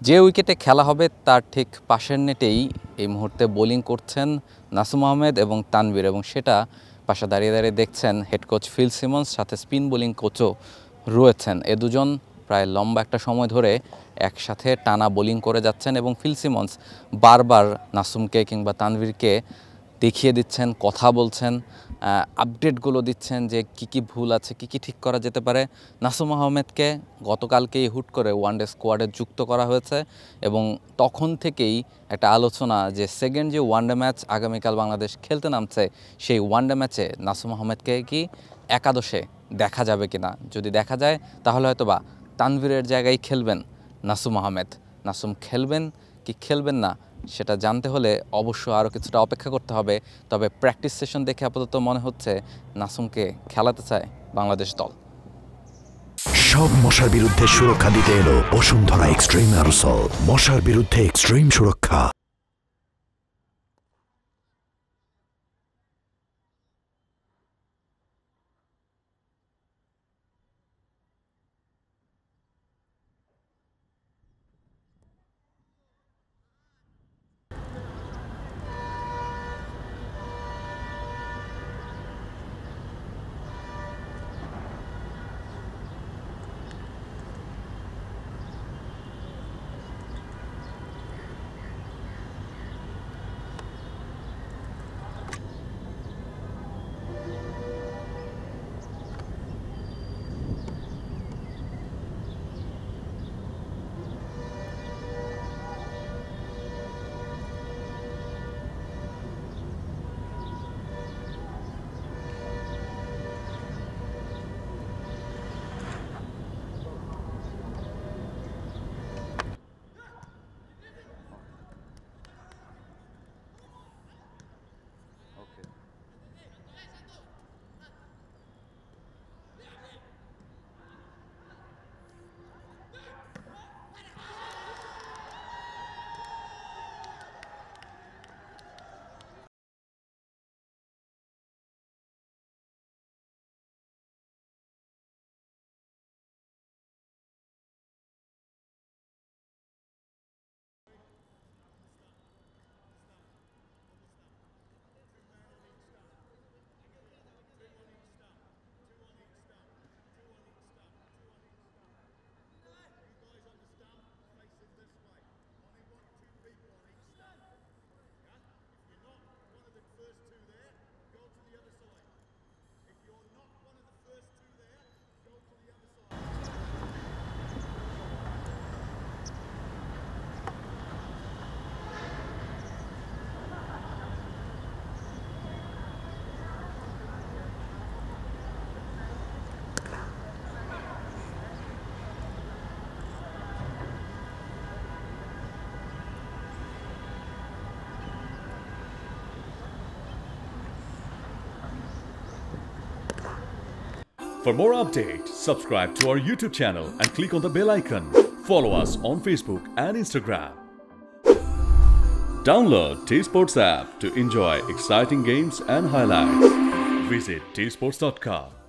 যে উইকেটে খেলা হবে তার ঠিক পাশের নেটেই এই মুহূর্তে বোলিং করছেন নাসুম আহমেদ এবং তানভীর, এবং সেটা পাশে দাঁড়িয়ে দাঁড়িয়ে দেখছেন হেড কোচ ফিল সিমন্স, সাথে স্পিন বোলিং কোচও রয়েছেন। এ দুজন প্রায় লম্বা একটা সময় ধরে একসাথে টানা বোলিং করে যাচ্ছেন এবং ফিল সিমন্স বারবার নাসুমকে কিংবা তানভীরকে দেখিয়ে দিচ্ছেন, কথা বলছেন, আপডেটগুলো দিচ্ছেন যে কী ভুল আছে, কী ঠিক করা যেতে পারে। নাসুম আহমেদকে গতকালকেই হুট করে ওয়ানডে স্কোয়াডে যুক্ত করা হয়েছে এবং তখন থেকেই একটা আলোচনা যে সেকেন্ড যে ওয়ানডে ম্যাচ আগামীকাল বাংলাদেশ খেলতে নামছে, সেই ওয়ানডে ম্যাচে নাসুম আহমেদকে কি একাদশে দেখা যাবে কিনা। যদি দেখা যায় তাহলে হয়তো বা তানভীরের জায়গায় খেলবেন নাসুম আহমেদ। নাসুম খেলবেন কি খেলবেন না সেটা জানতে হলে অবশ্য আরও কিছুটা অপেক্ষা করতে হবে। তবে প্র্যাকটিস সেশন দেখে আপাতত মনে হচ্ছে নাসুমকে খেলাতে চায় বাংলাদেশ দল। সব মশার বিরুদ্ধে সুরক্ষা দিতে এলো বসুন্ধরা এক্সট্রিম অ্যারোসল, মশার বিরুদ্ধে এক্সট্রিম সুরক্ষা। For more updates, subscribe to our YouTube channel and click on the bell icon. Follow us on Facebook and Instagram. Download T-Sports app to enjoy exciting games and highlights. Visit tsports.com.